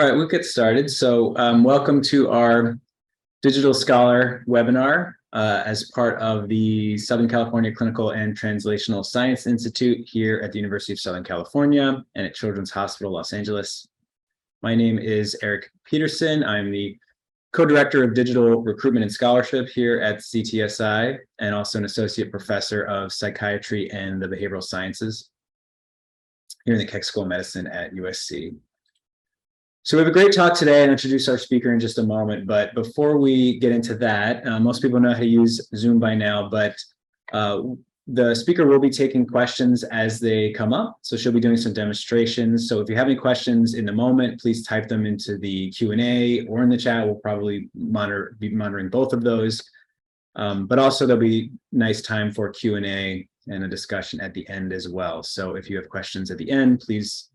All right, we'll get started. So welcome to our Digital Scholar webinar as part of the Southern California Clinical and Translational Science Institute here at the University of Southern California and at Children's Hospital, Los Angeles. My name is Eric Peterson. I'm the co-director of digital recruitment and scholarship here at CTSI and also an associate professor of psychiatry and the behavioral sciences here in the Keck School of Medicine at USC. So we have a great talk today, and I'll introduce our speaker in just a moment. But before we get into that, most people know how to use Zoom by now, but the speaker will be taking questions as they come up. So she'll be doing some demonstrations. So if you have any questions in the moment, please type them into the Q&A or in the chat. We'll probably be monitoring both of those. But also there'll be nice time for Q&A and a discussion at the end as well. So if you have questions at the end, please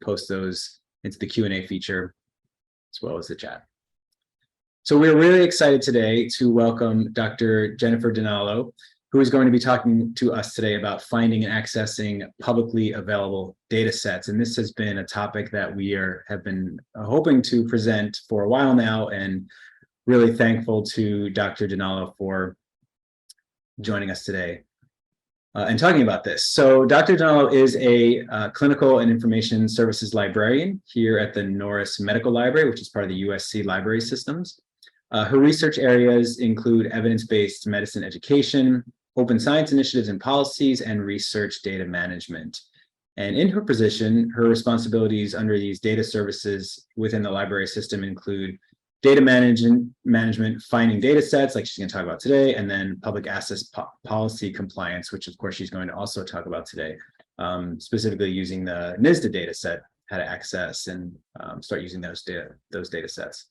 post those into the Q&A feature as well as the chat. So we're really excited today to welcome Dr. Jennifer Dinalo, who is going to be talking to us today about finding and accessing publicly available data sets. And this has been a topic that we have been hoping to present for a while now, and really thankful to Dr. Dinalo for joining us today and talking about this. So Dr. Dinalo is a clinical and information services librarian here at the Norris Medical Library, which is part of the USC library systems. Her research areas include evidence-based medicine education, open science initiatives and policies, and research data management. And in her position, her responsibilities under these data services within the library system include data management, finding data sets like she's going to talk about today, and then public access policy compliance, which of course she's going to also talk about today, specifically using the NISDA data set, how to access and start using those data sets.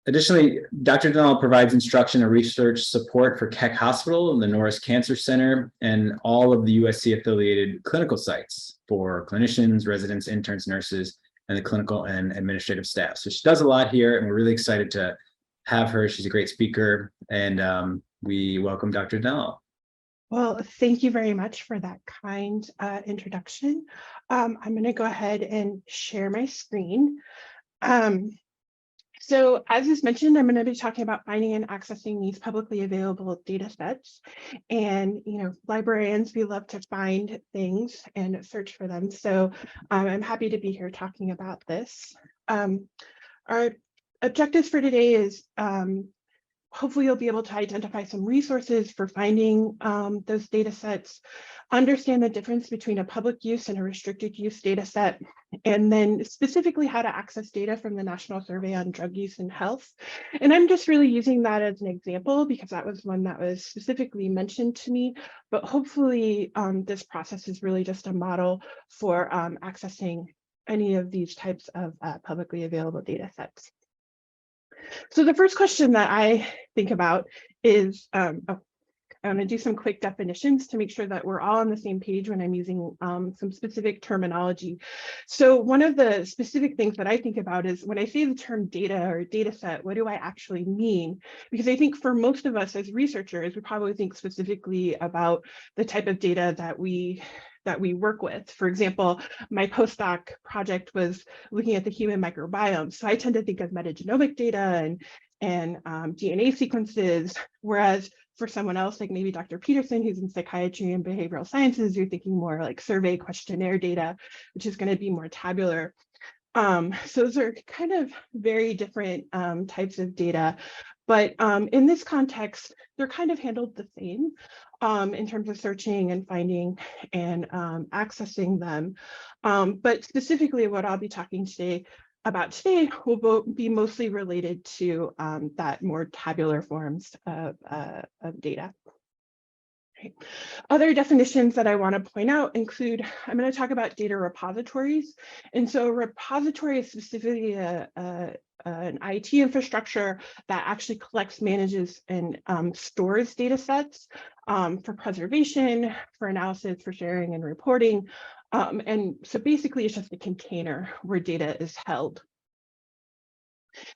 Additionally, Dr. Dinalo provides instruction and research support for Keck Hospital and the Norris Cancer Center and all of the USC affiliated clinical sites for clinicians, residents, interns, nurses, and the clinical and administrative staff. So she does a lot here, and we're really excited to have her. She's a great speaker, and we welcome Dr. Dinalo. Well, thank you very much for that kind introduction. I'm going to go ahead and share my screen. So as is mentioned, I'm going to be talking about finding and accessing these publicly available data sets. And, librarians, we love to find things and search for them. So I'm happy to be here talking about this. Our objectives for today is hopefully you'll be able to identify some resources for finding those data sets, understand the difference between a public use and a restricted use data set, and then specifically how to access data from the National Survey on Drug Use and Health. And I'm just really using that as an example because that was one that was specifically mentioned to me, but hopefully this process is really just a model for accessing any of these types of publicly available data sets. So the first question that I think about is, I'm going to do some quick definitions to make sure that we're all on the same page when I'm using some specific terminology. So one of the specific things that I think about is when I say the term data or data set, what do I actually mean? Because I think for most of us as researchers, we probably think specifically about the type of data that we work with. For example, my postdoc project was looking at the human microbiome. So I tend to think of metagenomic data and DNA sequences, whereas for someone else, like maybe Dr. Peterson, who's in psychiatry and behavioral sciences, you're thinking more like survey questionnaire data, which is going to be more tabular. So those are kind of very different types of data. But in this context, they're kind of handled the same in terms of searching and finding and accessing them. But specifically what I'll be talking about today will be mostly related to that more tabular forms of data. Right. Other definitions that I want to point out include, I'm going to talk about data repositories. And so a repository is specifically an IT infrastructure that actually collects, manages, and stores data sets for preservation, for analysis, for sharing and reporting. And so basically it's just a container where data is held.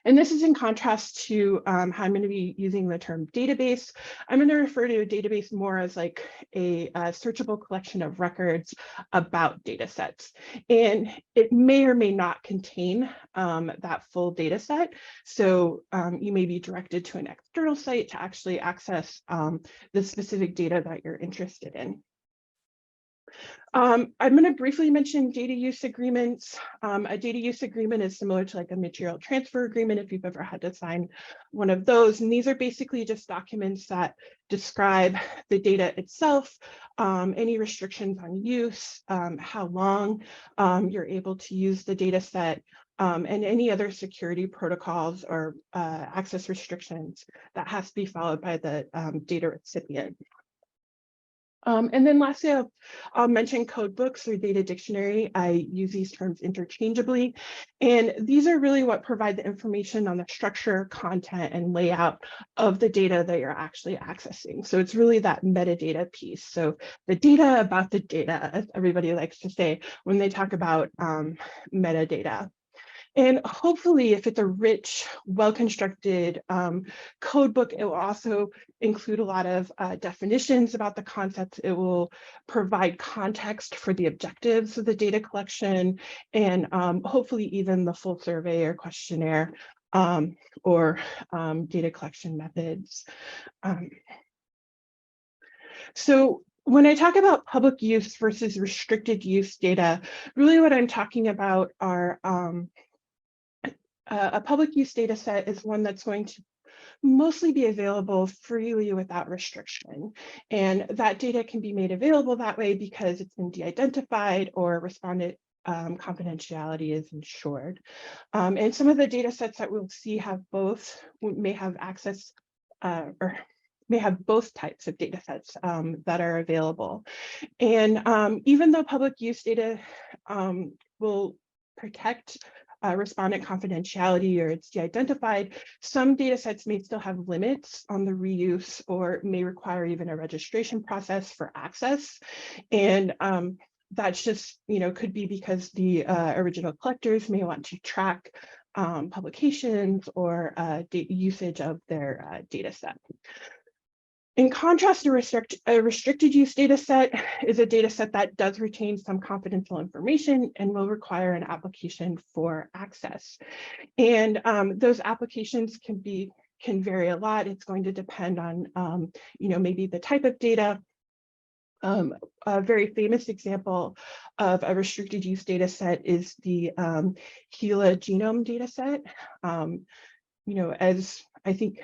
And this is in contrast to how I'm going to be using the term database. I'm going to refer to a database more as like a searchable collection of records about data sets. And it may or may not contain that full data set. So you may be directed to an external site to actually access the specific data that you're interested in. I'm going to briefly mention data use agreements. A data use agreement is similar to like a material transfer agreement if you've ever had to sign one of those. And these are basically just documents that describe the data itself, any restrictions on use, how long you're able to use the data set, and any other security protocols or access restrictions that has to be followed by the data recipient. And then lastly, I'll mention code books or data dictionary. I use these terms interchangeably. And these are really what provide the information on the structure, content, and layout of the data that you're actually accessing. So it's really that metadata piece. So the data about the data, as everybody likes to say when they talk about metadata. And hopefully, if it's a rich, well-constructed code book, it will also include a lot of definitions about the concepts. It will provide context for the objectives of the data collection, and hopefully even the full survey or questionnaire or data collection methods. So when I talk about public use versus restricted use data, really what I'm talking about are a public use data set is one that's going to mostly be available freely without restriction. And that data can be made available that way because it's been de-identified or respondent confidentiality is ensured. And some of the data sets that we'll see have both, may have access or may have both types of data sets that are available. And even though public use data will protect respondent confidentiality or it's de-identified, some data sets may still have limits on the reuse or may require even a registration process for access. And that's just, could be because the original collectors may want to track publications or usage of their data set. In contrast, a restricted use data set is a data set that does retain some confidential information and will require an application for access. And those applications can vary a lot. It's going to depend on, maybe the type of data. A very famous example of a restricted use data set is the HeLa genome data set. As I think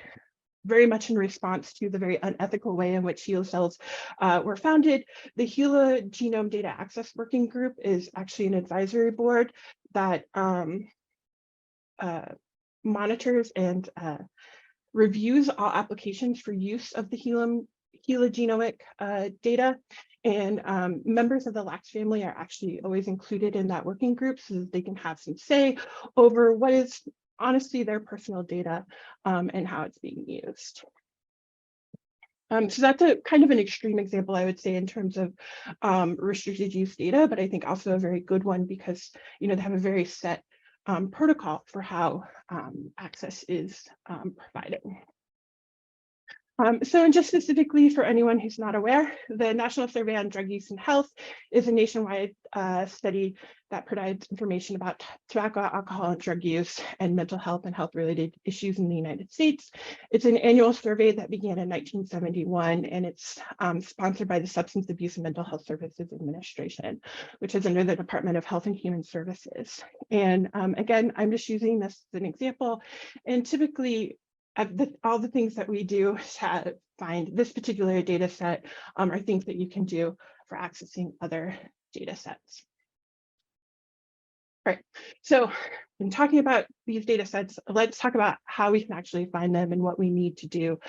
very much in response to the very unethical way in which HeLa cells were founded, the HeLa Genome Data Access Working Group is actually an advisory board that monitors and reviews all applications for use of the HeLa genomic data. And members of the LAX family are actually always included in that working group so that they can have some say over what is honestly their personal data and how it's being used. So that's a kind of an extreme example, I would say, in terms of restricted use data, but I think also a very good one because they have a very set protocol for how access is provided. So just specifically for anyone who's not aware, the National Survey on Drug Use and Health is a nationwide study that provides information about tobacco, alcohol, and drug use and mental health and health-related issues in the United States. It's an annual survey that began in 1971, and it's sponsored by the Substance Abuse and Mental Health Services Administration, which is under the Department of Health and Human Services. And again, I'm just using this as an example, and typically, all the things that we do to find this particular data set are things that you can do for accessing other data sets. All right, so in talking about these data sets, let's talk about how we can actually find them and what we need to do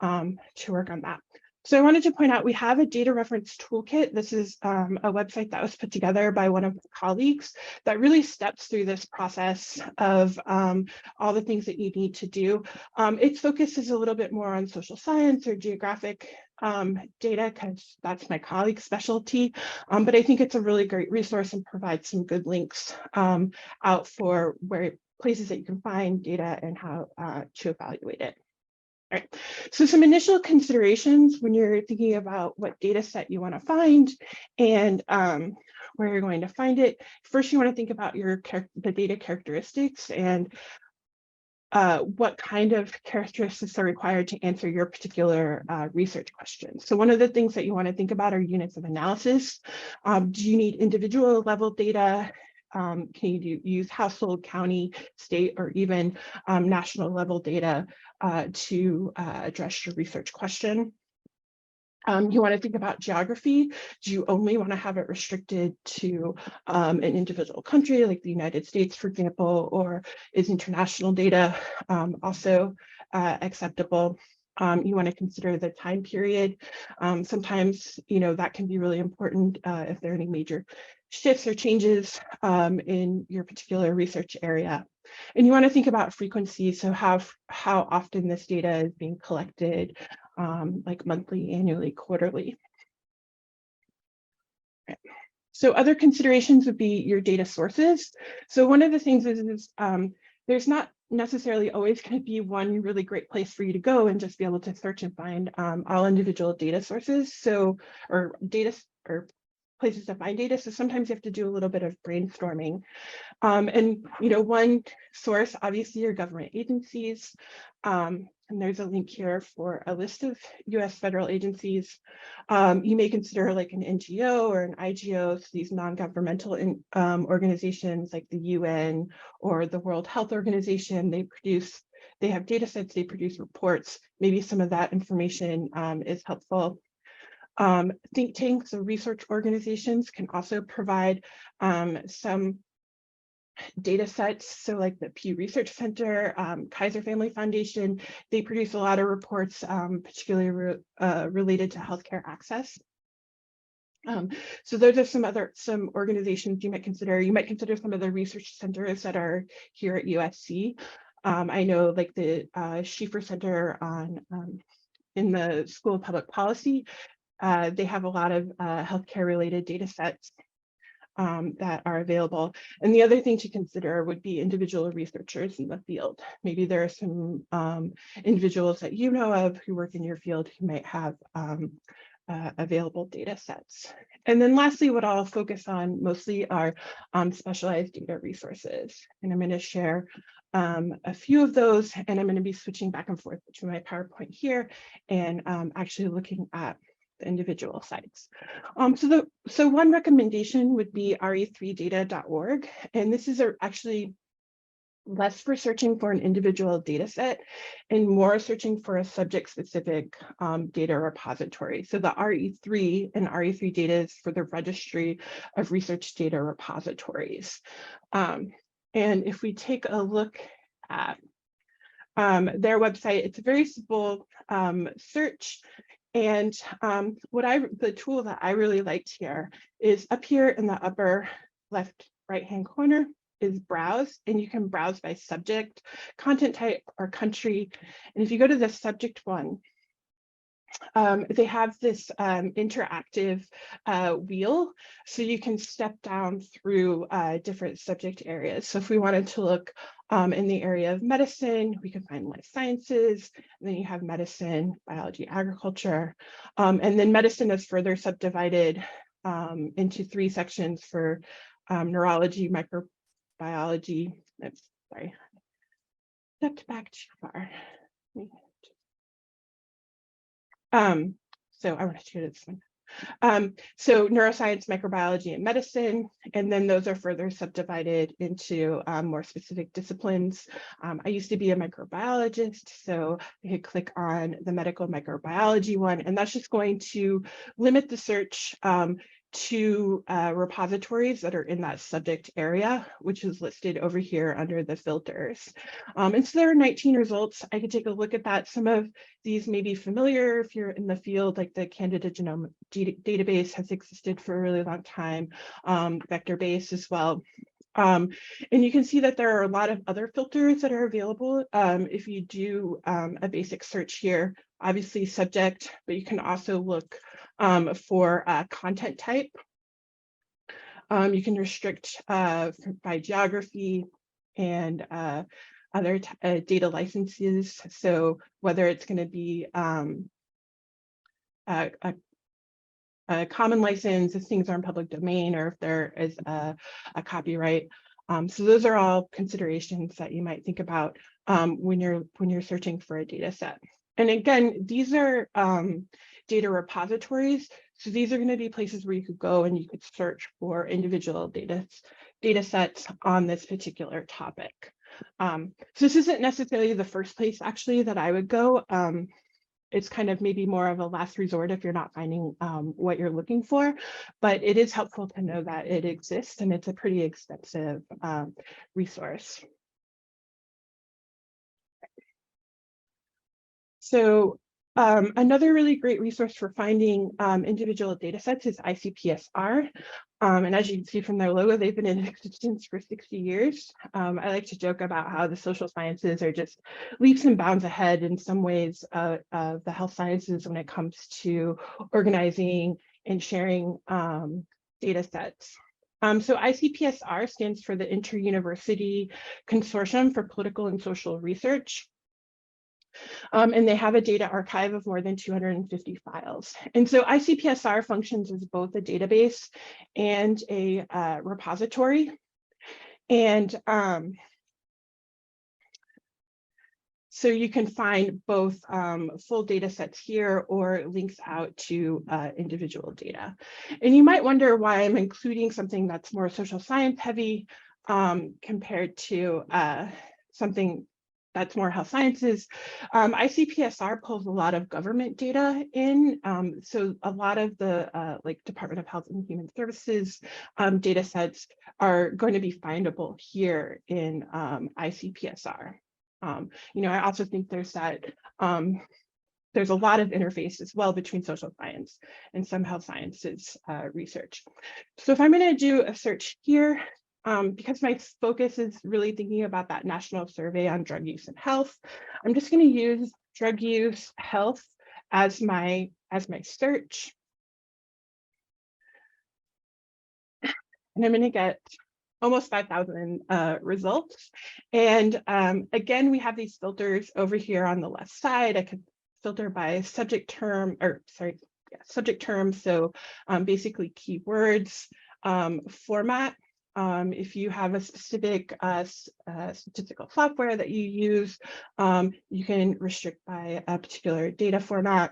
to work on that. So I wanted to point out we have a data reference toolkit. This is a website that was put together by one of my colleagues that really steps through this process of all the things that you need to do. Its focus is a little bit more on social science or geographic data because that's my colleague's specialty. But I think it's a really great resource and provides some good links out for where places that you can find data and how to evaluate it. All right, so some initial considerations when you're thinking about what data set you want to find and where you're going to find it. First, you want to think about the data characteristics and what kind of characteristics are required to answer your particular research question. So one of the things that you want to think about are units of analysis. Do you need individual level data? Can you use household, county, state, or even national level data to address your research question? You want to think about geography. Do you only want to have it restricted to an individual country like the United States, for example, or is international data also acceptable? You want to consider the time period. Sometimes, that can be really important if there are any major shifts or changes in your particular research area. And you want to think about frequency, so how often this data is being collected, like monthly, annually, quarterly. Okay. So other considerations would be your data sources. So one of the things is there's not necessarily always going to be one really great place for you to go and just be able to search and find all individual data sources. Or places to find data. So sometimes you have to do a little bit of brainstorming. And one source, obviously, your government agencies. And there's a link here for a list of US federal agencies. You may consider like an NGO or an IGO, so these non-governmental organizations like the UN or the World Health Organization. They have data sets, they produce reports. Maybe some of that information is helpful. Think tanks or research organizations can also provide some data sets. So like the Pew Research Center, Kaiser Family Foundation, they produce a lot of reports, particularly related to healthcare access. So those are some organizations you might consider. You might consider some of the research centers that are here at USC. I know like the Schieffer Center in the School of Public Policy. They have a lot of healthcare related data sets that are available. And the other thing to consider would be individual researchers in the field. Maybe there are some individuals that you know of who work in your field who might have available data sets. And then lastly, what I'll focus on mostly are specialized data resources. And I'm going to share a few of those, and I'm going to be switching back and forth between my PowerPoint here and actually looking at the individual sites. So one recommendation would be re3data.org, and this is actually less for searching for an individual data set and more searching for a subject-specific data repository. So the RE3 and RE3 data is for the Registry of Research Data Repositories. And if we take a look at their website, it's a very simple search. And the tool that I really liked here is up here in the upper left right-hand corner is browse, and you can browse by subject, content type, or country. And if you go to the subject one, they have this interactive wheel, so you can step down through different subject areas. So if we wanted to look in the area of medicine, we can find life sciences, and then you have medicine, biology, agriculture, and then medicine is further subdivided into 3 sections for neurology, microbiology. Sorry, stepped back too far. So I want to go to this one. So neuroscience, microbiology, and medicine, and then those are further subdivided into more specific disciplines. I used to be a microbiologist, so I could click on the medical microbiology one, and that's just going to limit the search to repositories that are in that subject area, which is listed over here under the filters. And so there are 19 results. I could take a look at that. Some of these may be familiar if you're in the field, like the Candida Genome database has existed for a really long time, vector-based as well. And you can see that there are a lot of other filters that are available if you do a basic search here, obviously subject, but you can also look for content type. You can restrict by geography and other data licenses. So whether it's going to be a common license, if things are in public domain, or if there is a copyright. So those are all considerations that you might think about when you're searching for a data set. And again, these are data repositories. So these are going to be places where you could go and you could search for individual data sets on this particular topic. So this isn't necessarily the first place actually that I would go. It's kind of maybe more of a last resort if you're not finding what you're looking for, but it is helpful to know that it exists and it's a pretty extensive resource. So another really great resource for finding individual data sets is ICPSR. And as you can see from their logo, they've been in existence for 60 years. I like to joke about how the social sciences are just leaps and bounds ahead in some ways of the health sciences when it comes to organizing and sharing data sets. So ICPSR stands for the Inter-University Consortium for Political and Social Research. And they have a data archive of more than 250 files. And so ICPSR functions as both a database and a repository. And so you can find both full data sets here or links out to individual data. And you might wonder why I'm including something that's more social science heavy compared to something that's more health sciences. ICPSR pulls a lot of government data in. So a lot of the like Department of Health and Human Services data sets are going to be findable here in ICPSR. You know, I also think there's that there's a lot of interface as well between social science and some health sciences research. So if I'm going to do a search here, because my focus is really thinking about that national survey on drug use and health, I'm just going to use drug use health as my search. And I'm going to get almost 5,000 results. And again, we have these filters over here on the left side. I could filter by subject term, or sorry, subject term. So basically keywords, format. If you have a specific statistical software that you use, you can restrict by a particular data format.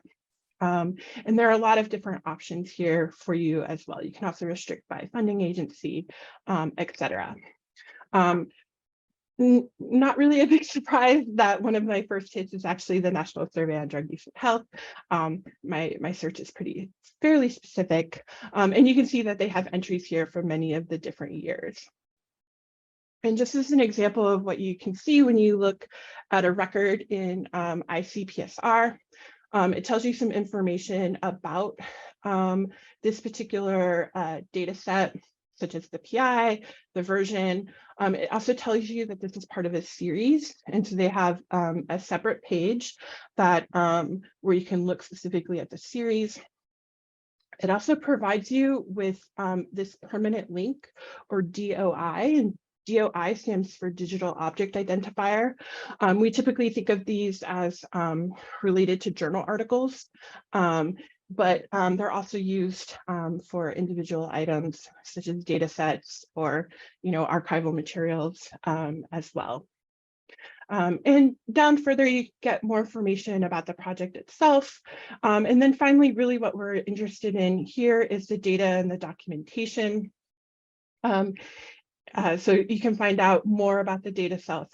And there are a lot of different options here for you as well. You can also restrict by funding agency, etc. Not really a big surprise that one of my first hits is actually the National Survey on Drug Use and Health. My search is fairly specific, and you can see that they have entries here for many of the different years. And just as an example of what you can see when you look at a record in ICPSR, it tells you some information about this particular data set, such as the PI, the version. It also tells you that this is part of a series. And so they have a separate page that where you can look specifically at the series. It also provides you with this permanent link, or DOI, and DOI stands for Digital Object Identifier. We typically think of these as related to journal articles, but they're also used for individual items such as data sets or, you know, archival materials as well. And down further, you get more information about the project itself. And then finally, really what we're interested in here is the data and the documentation. So you can find out more about the data set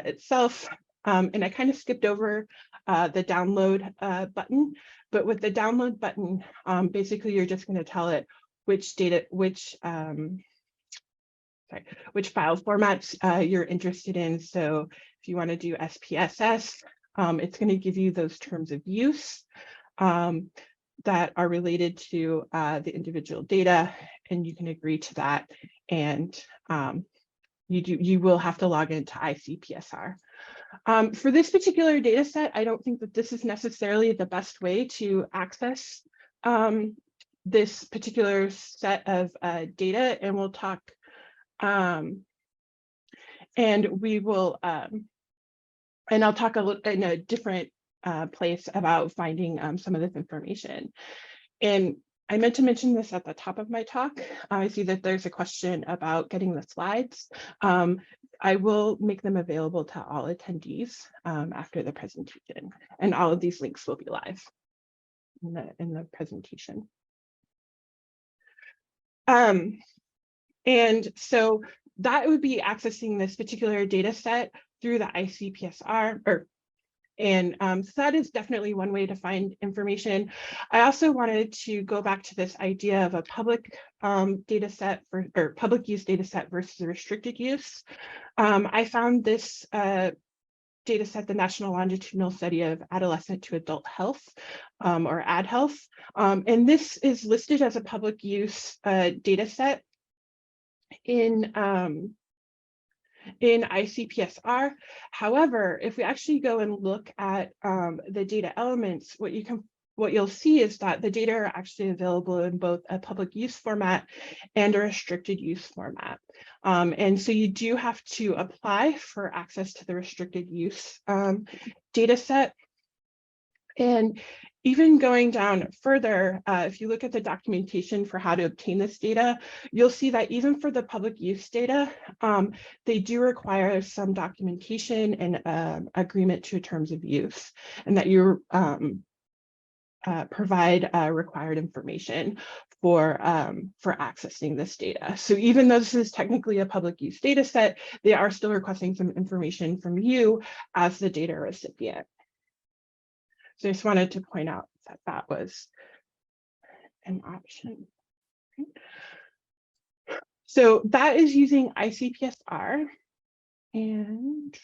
itself. And I kind of skipped over the download button, but with the download button, basically you're just going to tell it which file formats you're interested in. So if you want to do SPSS, it's going to give you those terms of use that are related to the individual data, and you can agree to that. And you will have to log into ICPSR. For this particular data set, I don't think that this is necessarily the best way to access this particular set of data, and we'll talk And we will, and I'll talk a little in a different place about finding some of this information. And I meant to mention this at the top of my talk. I see that there's a question about getting the slides. I will make them available to all attendees after the presentation, and all of these links will be live in the presentation. And so that would be accessing this particular data set through the ICPSR, and so that is definitely one way to find information. I also wanted to go back to this idea of a public data set or public use data set versus a restricted use. I found this data set, the National Longitudinal Study of Adolescent to Adult Health, or AdHealth. And this is listed as a public use data set in ICPSR. However, if we actually go and look at the data elements, what you'll see is that the data are actually available in both a public use format and a restricted use format. And so you do have to apply for access to the restricted use data set. And even going down further, if you look at the documentation for how to obtain this data, you'll see that even for the public use data, they do require some documentation and agreement to terms of use, and that you provide required information for accessing this data. So even though this is technically a public use data set, they are still requesting some information from you as the data recipient. So I just wanted to point out that that was an option. So that is using ICPSR. And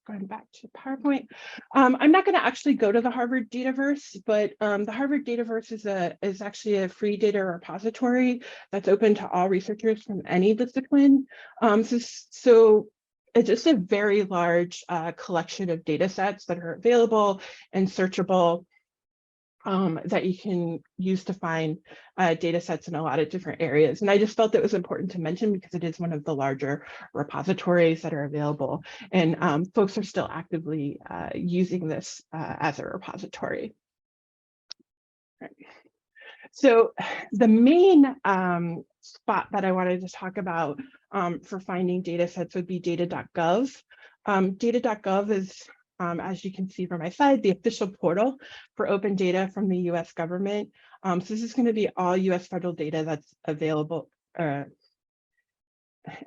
going back to PowerPoint, I'm not going to actually go to the Harvard Dataverse, but the Harvard Dataverse is actually a free data repository that's open to all researchers from any discipline. So it's just a very large collection of data sets that are available and searchable, that you can use to find data sets in a lot of different areas. And I just felt it was important to mention because it is one of the larger repositories that are available, and folks are still actively using this as a repository. Right. So the main spot that I wanted to talk about for finding data sets would be data.gov. Data.gov is, as you can see from my side, the official portal for open data from the US government. So this is going to be all US federal data that's available, and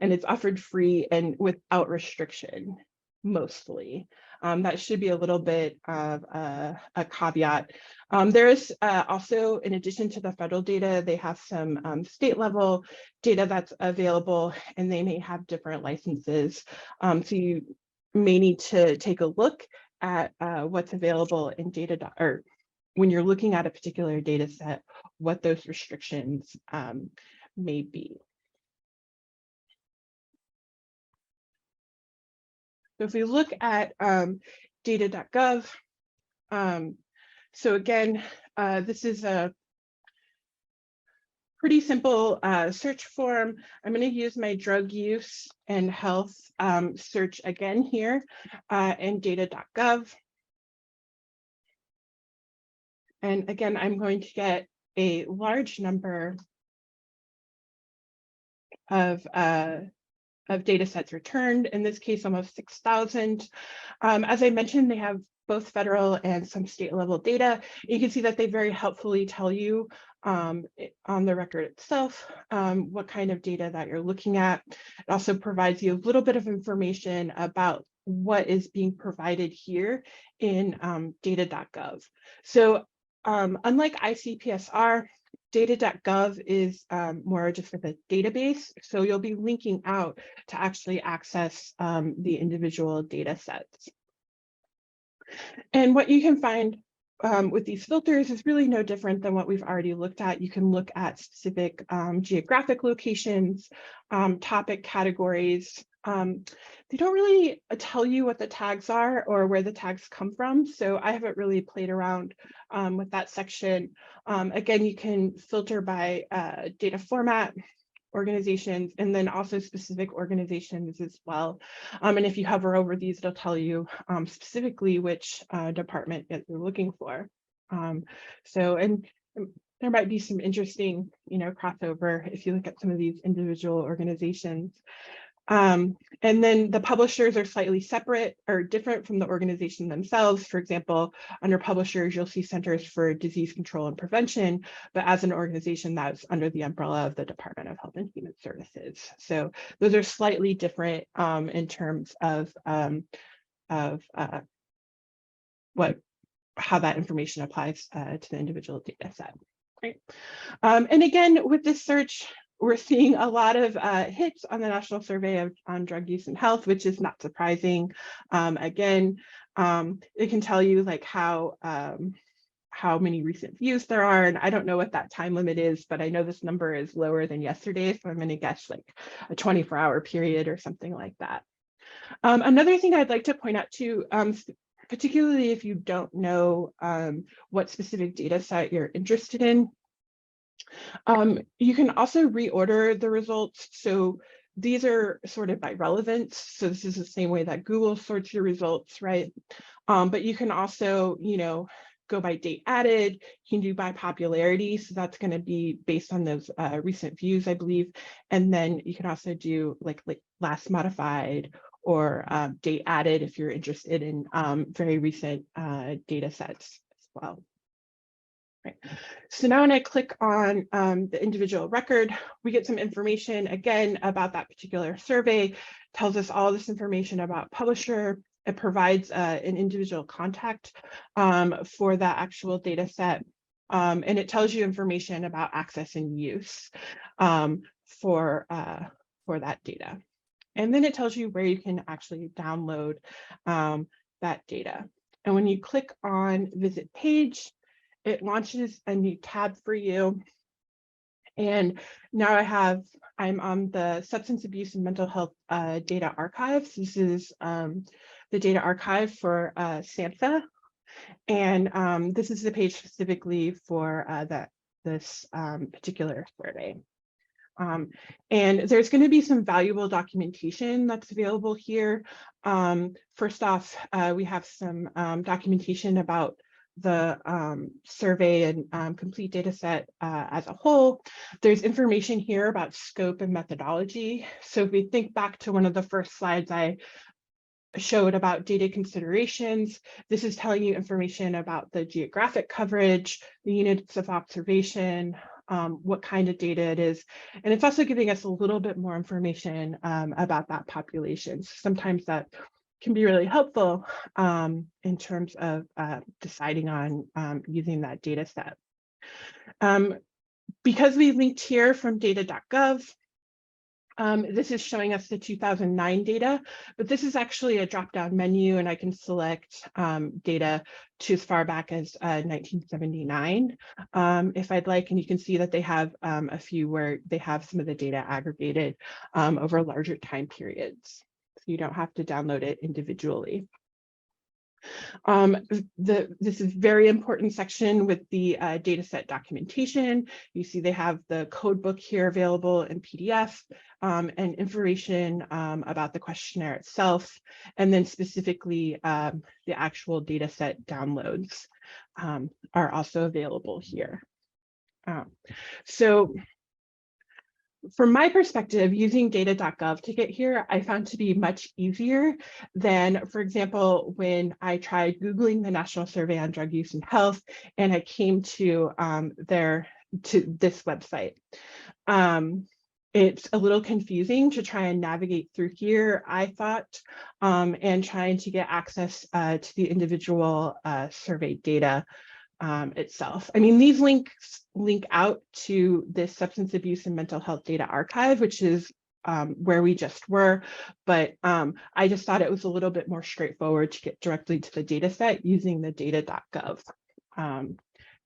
it's offered free and without restriction, mostly. That should be a little bit of a caveat. There is also, in addition to the federal data, they have some state level data that's available, and they may have different licenses. So you may need to take a look at what's available in data, or when you're looking at a particular data set, what those restrictions may be. So if we look at data.gov, so again, this is a pretty simple search form. I'm going to use my drug use and health search again here in data.gov. And again, I'm going to get a large number of data sets returned, in this case, almost 6,000. As I mentioned, they have both federal and some state level data. You can see that they very helpfully tell you on the record itself what kind of data that you're looking at. It also provides you a little bit of information about what is being provided here in data.gov. So unlike ICPSR, data.gov is more just of a database, so you'll be linking out to actually access the individual data sets. And what you can find with these filters is really no different than what we've already looked at. You can look at specific geographic locations, topic categories. They don't really tell you what the tags are or where the tags come from, so I haven't really played around with that section. Again, you can filter by data format, organizations, and then also specific organizations as well. And if you hover over these, it'll tell you specifically which department that you're looking for. And there might be some interesting, crossover if you look at some of these individual organizations. And then the publishers are slightly separate or different from the organization themselves. For example, under publishers, you'll see Centers for Disease Control and Prevention, but as an organization that's under the umbrella of the Department of Health and Human Services. So those are slightly different in terms of how that information applies to the individual data set. Right. And again, with this search, we're seeing a lot of hits on the National Survey on Drug Use and Health, which is not surprising. Again, it can tell you like how many recent views there are, and I don't know what that time limit is, but I know this number is lower than yesterday, so I'm going to guess like a 24-hour period or something like that. Another thing I'd like to point out too, particularly if you don't know what specific data set you're interested in, you can also reorder the results. So these are sorted by relevance. So this is the same way that Google sorts your results, right? But you can also, go by date added. You can do by popularity. So that's going to be based on those recent views, I believe. And then you can also do like last modified or date added if you're interested in very recent data sets as well. Right. So now when I click on the individual record, we get some information again about that particular survey, tells us all this information about publisher. It provides an individual contact for that actual data set. And it tells you information about access and use for that data. And then it tells you where you can actually download that data. And when you click on Visit Page, it launches a new tab for you. And now I'm on the Substance Abuse and Mental Health Data Archives. This is the data archive for SAMHSA. And this is the page specifically for this particular survey. And there's going to be some valuable documentation that's available here. First off, we have some documentation about the survey and complete data set as a whole. There's information here about scope and methodology. So if we think back to one of the first slides I showed about data considerations, this is telling you information about the geographic coverage, the units of observation, what kind of data it is. And it's also giving us a little bit more information about that population. Sometimes that can be really helpful in terms of deciding on using that data set. Because we linked here from data.gov, this is showing us the 2009 data, but this is actually a drop-down menu, and I can select data to as far back as 1979 if I'd like, and you can see that they have a few where they have some of the data aggregated over larger time periods. So you don't have to download it individually. This is very important section with the dataset documentation. You see they have the code book here available in PDF and information about the questionnaire itself, and then specifically the actual dataset downloads are also available here. So from my perspective, using data.gov to get here, I found to be much easier than, for example, when I tried Googling the National Survey on Drug Use and Health, and I came to this website. It's a little confusing to try and navigate through here, I thought, and trying to get access to the individual survey data itself. I mean, these links link out to this Substance Abuse and Mental Health Data Archive, which is where we just were, but I just thought it was a little bit more straightforward to get directly to the data set using the data.gov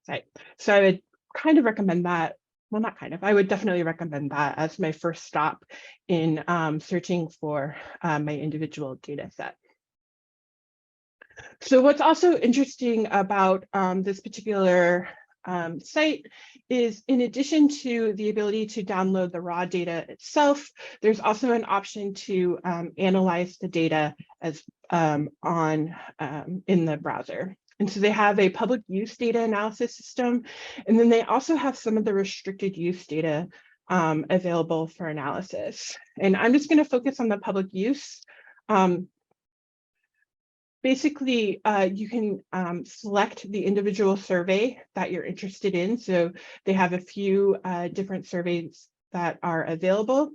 site. So I would kind of recommend that. Well, not kind of, I would definitely recommend that as my first stop in searching for my individual data set. So what's also interesting about this particular site is, in addition to the ability to download the raw data itself, there's also an option to analyze the data as in the browser. And so they have a public use data analysis system, and then they also have some of the restricted use data available for analysis. And I'm just going to focus on the public use. Basically, you can select the individual survey that you're interested in. So they have a few different surveys that are available,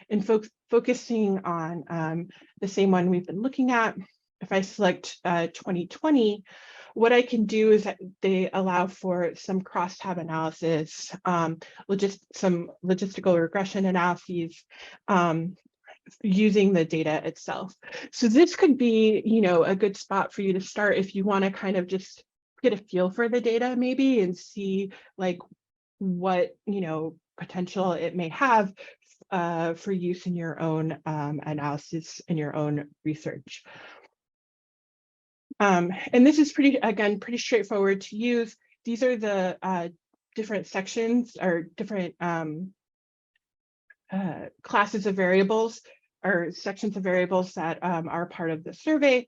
and focusing on the same one we've been looking at. If I select 2020, what I can do is that they allow for some crosstab analysis, some logistical regression analyses, using the data itself. So this could be, a good spot for you to start if you want to kind of just get a feel for the data maybe and see like what, potential it may have for use in your own analysis and your own research. And this is pretty straightforward to use. These are the different sections or different classes of variables or sections of variables that are part of the survey.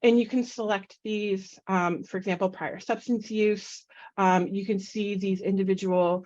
And you can select these, for example, prior substance use. You can see these individual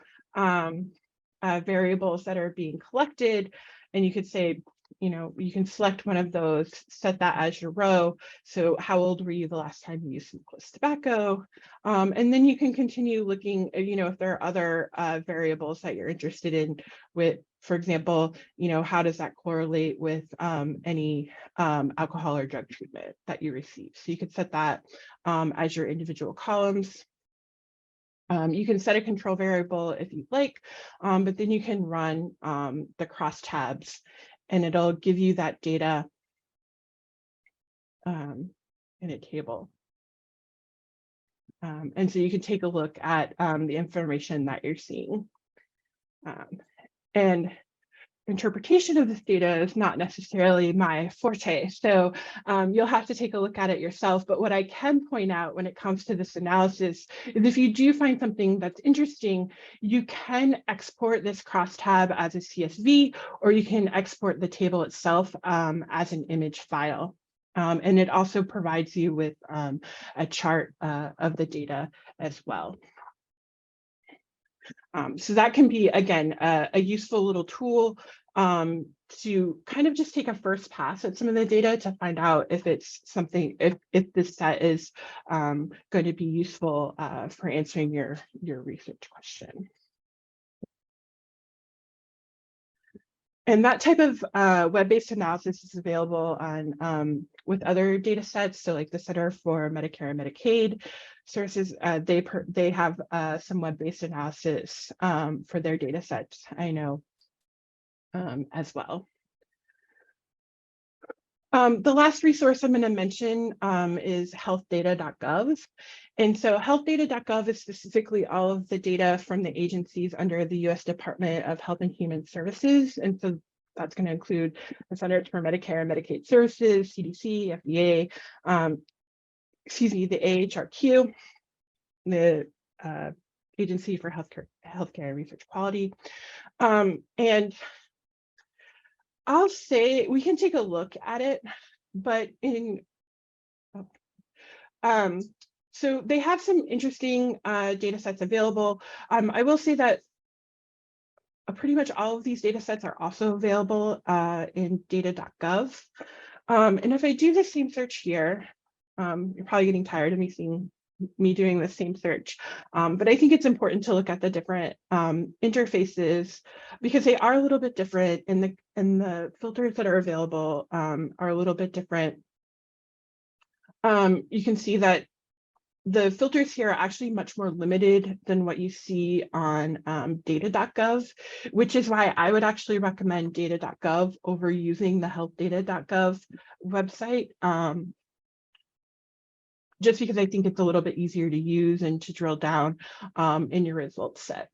variables that are being collected, and you could say, you can select one of those, set that as your row. So how old were you the last time you used smokeless tobacco? And then you can continue looking, if there are other variables that you're interested in with, for example, how does that correlate with any alcohol or drug treatment that you receive? So you could set that as your individual columns. You can set a control variable if you'd like, but then you can run the crosstabs, and it'll give you that data in a table. And so you can take a look at the information that you're seeing. And interpretation of this data is not necessarily my forte, so you'll have to take a look at it yourself. But what I can point out when it comes to this analysis is if you do find something that's interesting, you can export this crosstab as a CSV, or you can export the table itself as an image file. And it also provides you with a chart of the data as well. So that can be, again, a useful little tool to kind of just take a first pass at some of the data to find out if it's something, if this set is going to be useful for answering your research question. And that type of web-based analysis is available on with other data sets. So like the Center for Medicare and Medicaid Services, they have some web-based analysis for their data sets, I know, as well. The last resource I'm going to mention is healthdata.gov. And so healthdata.gov is specifically all of the data from the agencies under the U.S. Department of Health and Human Services. And so that's going to include the Centers for Medicare and Medicaid Services, CDC, FDA, the AHRQ, the Agency for Healthcare and Research Quality. And I'll say we can take a look at it, but so they have some interesting data sets available. I will say that pretty much all of these data sets are also available in data.gov. And if I do the same search here, you're probably getting tired of me doing the same search, but I think it's important to look at the different interfaces because they are a little bit different, and the filters that are available are a little bit different. You can see that the filters here are actually much more limited than what you see on data.gov, which is why I would actually recommend data.gov over using the healthdata.gov website. Just because I think it's a little bit easier to use and to drill down in your results set.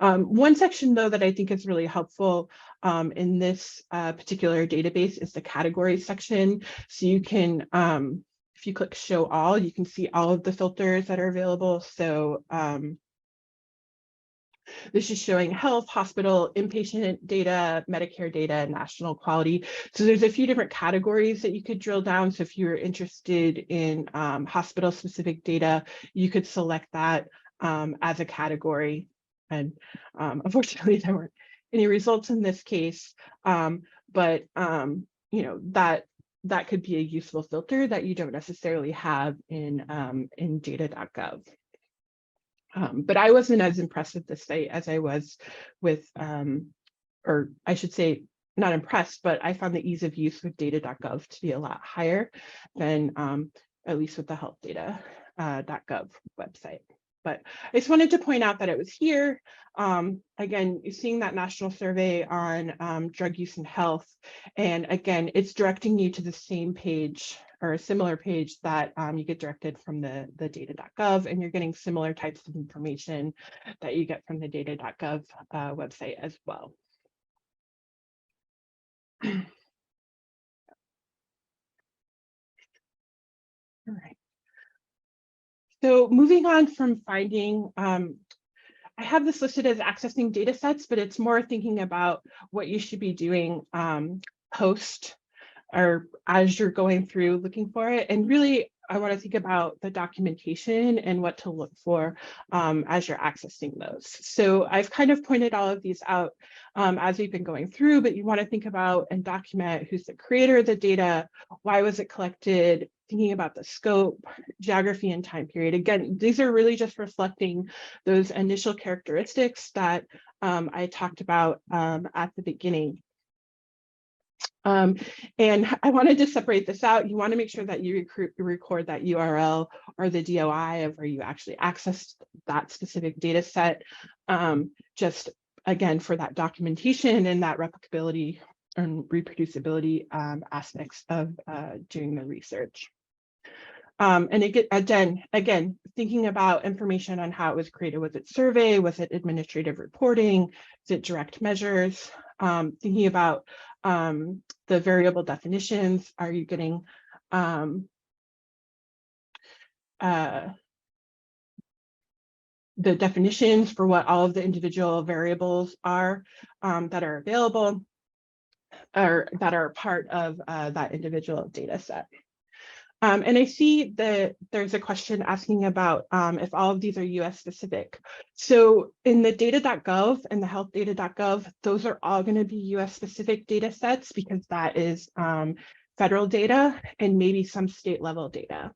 One section, though, that I think is really helpful in this particular database is the categories section. So you can, if you click show all, you can see all of the filters that are available. So This is showing health, hospital, inpatient data, Medicare data, national quality. So there's a few different categories that you could drill down. So if you're interested in hospital-specific data, you could select that as a category. And unfortunately, there weren't any results in this case, but you know, that could be a useful filter that you don't necessarily have in data.gov. But I wasn't as impressed with this site as I was with, or I should say, not impressed, but I found the ease of use with data.gov to be a lot higher than at least with the health data.gov website. But I just wanted to point out that it was here. Again, seeing that national survey on drug use and health. And again, it's directing you to the same page or a similar page that you get directed from the data.gov, and you're getting similar types of information that you get from the data.gov website as well. All right. So moving on from finding, I have this listed as accessing data sets, but it's more thinking about what you should be doing post or as you're going through looking for it. And really, I want to think about the documentation and what to look for as you're accessing those. So I've kind of pointed all of these out as we've been going through, but you want to think about and document who's the creator of the data, why was it collected, thinking about the scope, geography, and time period. Again, these are really just reflecting those initial characteristics that I talked about at the beginning. And I wanted to separate this out. You want to make sure that you record that URL or the DOI of where you actually accessed that specific data set, just again, for that documentation and that replicability and reproducibility aspects of doing the research. And again, thinking about information on how it was created. Was it survey? Was it administrative reporting? Is it direct measures? Thinking about the variable definitions. Are you getting the definitions for what all of the individual variables are that are available or that are part of that individual data set? And I see that there's a question asking about if all of these are US specific. So in the data.gov and the health data.gov, those are all going to be US specific data sets because that is federal data and maybe some state level data.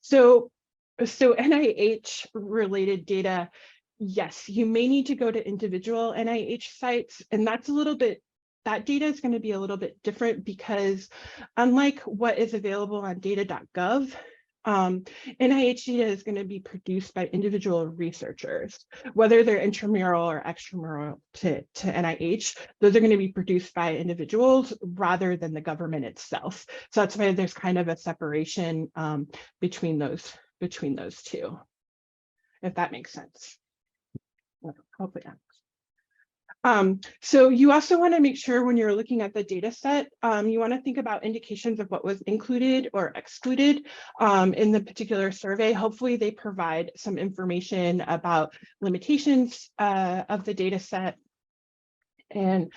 So NIH related data, yes, you may need to go to individual NIH sites, and that's a little bit, that data is going to be a little bit different because unlike what is available on data.gov, NIH data is going to be produced by individual researchers, whether they're intramural or extramural to NIH. Those are going to be produced by individuals rather than the government itself. So that's why there's kind of a separation between those two, if that makes sense. Hopefully that. So you also want to make sure when you're looking at the data set, you want to think about indications of what was included or excluded in the particular survey. Hopefully they provide some information about limitations of the data set and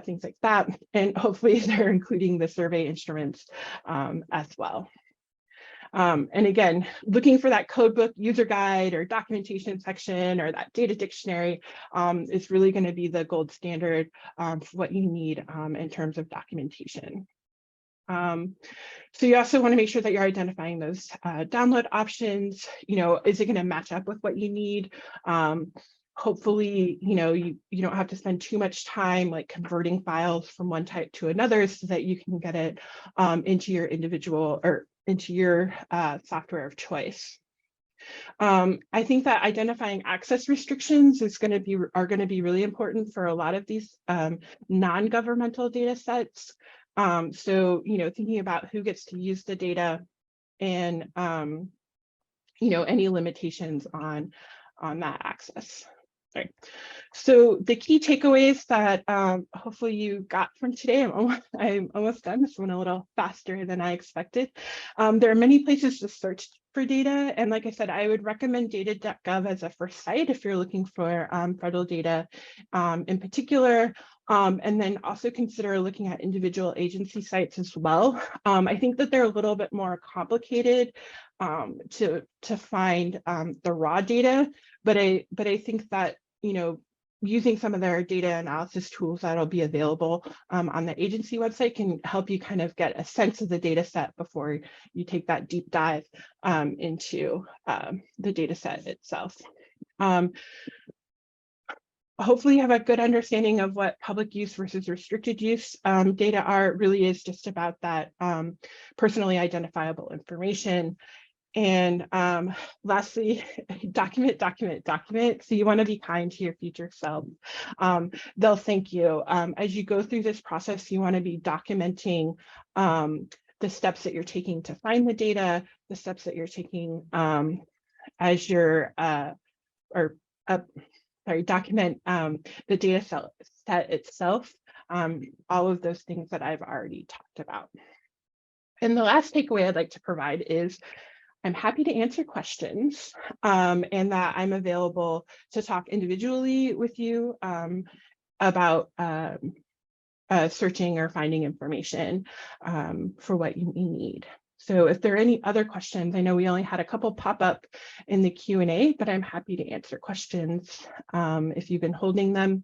things like that. And hopefully they're including the survey instruments as well. And again, looking for that codebook user guide or documentation section or that data dictionary is really going to be the gold standard for what you need in terms of documentation. So you also want to make sure that you're identifying those download options. You know, is it going to match up with what you need? Hopefully, you know, you don't have to spend too much time like converting files from one type to another so that you can get it into your individual or into your software of choice. I think that identifying access restrictions are going to be really important for a lot of these non-governmental data sets. So, you know, thinking about who gets to use the data and, you know, any limitations on that access. Right. So the key takeaways that hopefully you got from today, I'm almost done. This went a little faster than I expected. There are many places to search for data. And like I said, I would recommend data.gov as a first site if you're looking for federal data in particular. And then also consider looking at individual agency sites as well. I think that they're a little bit more complicated to find the raw data, but I think that, you know, using some of their data analysis tools that'll be available on the agency website can help you kind of get a sense of the data set before you take that deep dive into the data set itself. Hopefully you have a good understanding of what public use versus restricted use data are. It really is just about that personally identifiable information. And lastly, document. So you want to be kind to your future self. They'll thank you. As you go through this process, you want to be documenting the steps that you're taking to find the data, the steps that you're taking as you're, document the data set itself, all of those things that I've already talked about. And the last takeaway I'd like to provide is I'm happy to answer questions and that I'm available to talk individually with you about searching or finding information for what you need. So if there are any other questions, I know we only had a couple pop up in the Q&A, but I'm happy to answer questions if you've been holding them.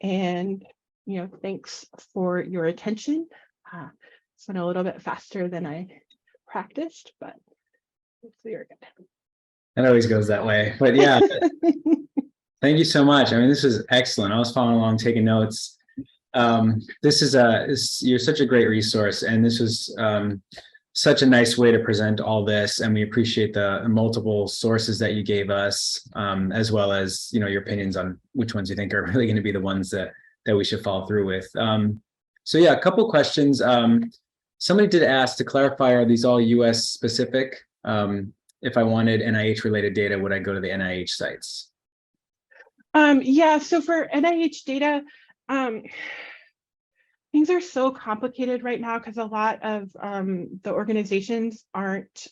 And, you know, thanks for your attention. It's been a little bit faster than I practiced, but hopefully you're good. It always goes that way, but yeah, thank you so much. I mean, this was excellent. I was following along, taking notes. You're such a great resource, and this was such a nice way to present all this, and we appreciate the multiple sources that you gave us, as well as, you know, your opinions on which ones you think are really going to be the ones that we should follow through with. So yeah, a couple questions. Somebody did ask to clarify, are these all US specific? If I wanted NIH related data, would I go to the NIH sites? Yeah, so for NIH data, things are so complicated right now because a lot of the organizations aren't,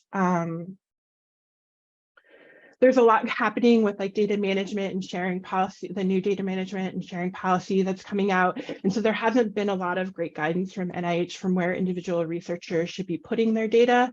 there's a lot happening with like data management and sharing policy, the new data management and sharing policy that's coming out. And so there hasn't been a lot of great guidance from NIH from where individual researchers should be putting their data.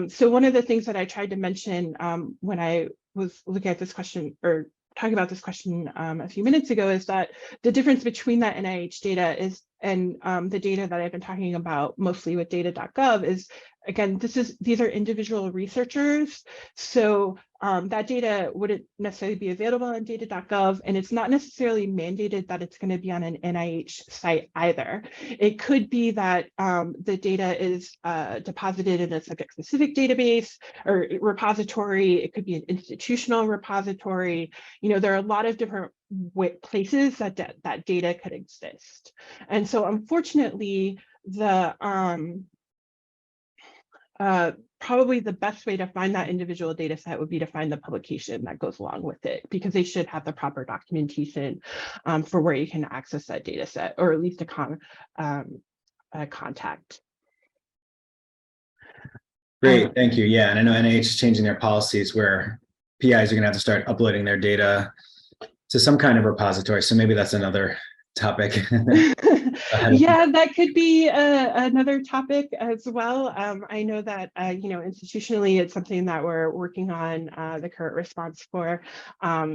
So one of the things that I tried to mention when I was looking at this question or talking about this question a few minutes ago is that the difference between that NIH data is and the data that I've been talking about mostly with data.gov is, again, these are individual researchers. So that data wouldn't necessarily be available on data.gov, and it's not necessarily mandated that it's going to be on an NIH site either. It could be that the data is deposited in a subject-specific database or repository. It could be an institutional repository. You know, there are a lot of different places that that data could exist. And so unfortunately, the probably the best way to find that individual data set would be to find the publication that goes along with it, because they should have the proper documentation for where you can access that data set, or at least a contact. Great, thank you. Yeah, and I know NIH is changing their policies where PIs are going to have to start uploading their data to some kind of repository. So maybe that's another topic. Yeah, that could be another topic as well. I know that, you know, institutionally, it's something that we're working on the current response for.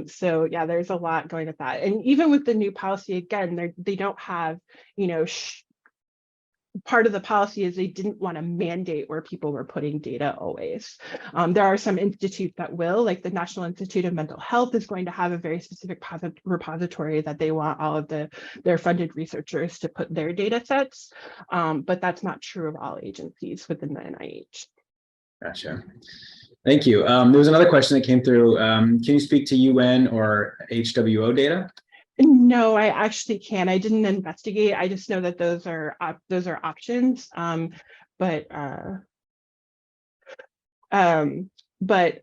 So yeah, there's a lot going with that. And even with the new policy, again, they don't have, you know, part of the policy is they didn't want to mandate where people were putting data always. There are some institutes that will, like the National Institute of Mental Health is going to have a very specific repository that they want all of their funded researchers to put their data sets, but that's not true of all agencies within the NIH. Gotcha. Thank you. There was another question that came through. Can you speak to UN or HWO data? No, I actually can't. I didn't investigate. I just know that those are options. But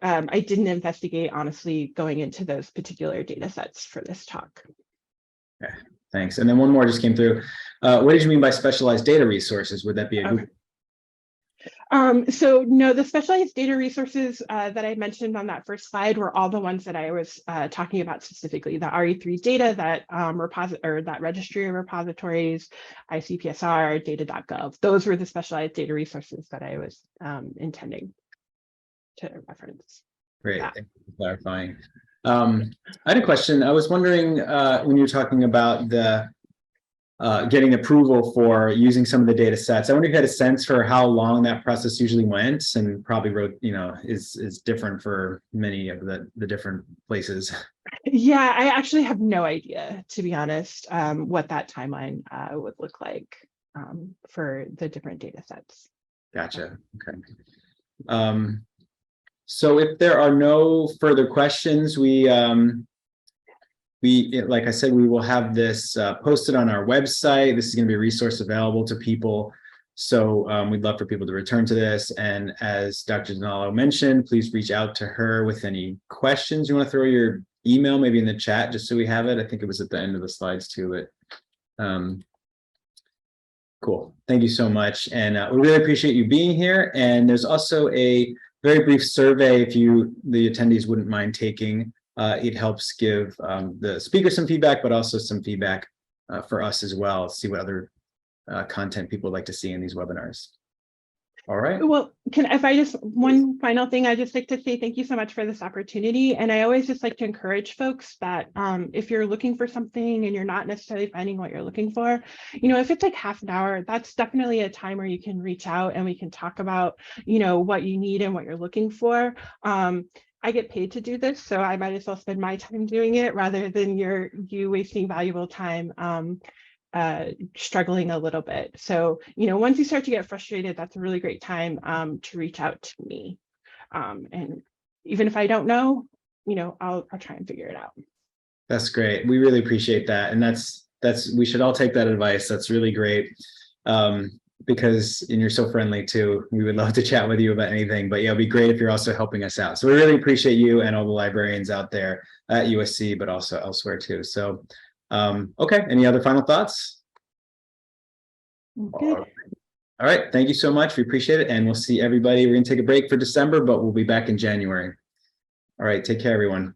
I didn't investigate, honestly, going into those particular data sets for this talk. Okay, thanks. And then one more just came through. What did you mean by specialized data resources? Would that be a Google? So no, the specialized data resources that I mentioned on that first slide were all the ones that I was talking about specifically, the RE3 data, that that registry of repositories, ICPSR, data.gov. Those were the specialized data resources that I was intending to reference. Great, Yeah. thank you for clarifying. I had a question. I was wondering when you were talking about the getting approval for using some of the data sets. I wonder if you had a sense for how long that process usually went, and probably wrote, is different for many of the different places. Yeah, I actually have no idea, to be honest, what that timeline would look like for the different data sets. Gotcha. Okay. So if there are no further questions, like I said, we will have this posted on our website. This is going to be a resource available to people. So we'd love for people to return to this. And as Dr. Dinalo mentioned, please reach out to her with any questions. You want to throw your email maybe in the chat, just so we have it. I think it was at the end of the slides too, but cool. Thank you so much. And we really appreciate you being here. And there's also a very brief survey if the attendees wouldn't mind taking. It helps give the speaker some feedback, but also some feedback for us as well, see what other content people would like to see in these webinars. All right. Well, one final thing, I just like to say thank you so much for this opportunity. And I always just like to encourage folks that if you're looking for something and you're not necessarily finding what you're looking for, if it's like half an hour, that's definitely a time where you can reach out and we can talk about, what you need and what you're looking for. I get paid to do this, so I might as well spend my time doing it rather than you wasting valuable time struggling a little bit. So, once you start to get frustrated, that's a really great time to reach out to me. And even if I don't know, I'll try and figure it out. That's great. We really appreciate that. And we should all take that advice. That's really great. And you're so friendly too. We would love to chat with you about anything, but yeah, it'd be great if you're also helping us out. So we really appreciate you and all the librarians out there at USC, but also elsewhere too. So, okay. Any other final thoughts? Good. All right. Thank you so much. We appreciate it. And we'll see everybody. We're going to take a break for December, but we'll be back in January. All right. Take care, everyone.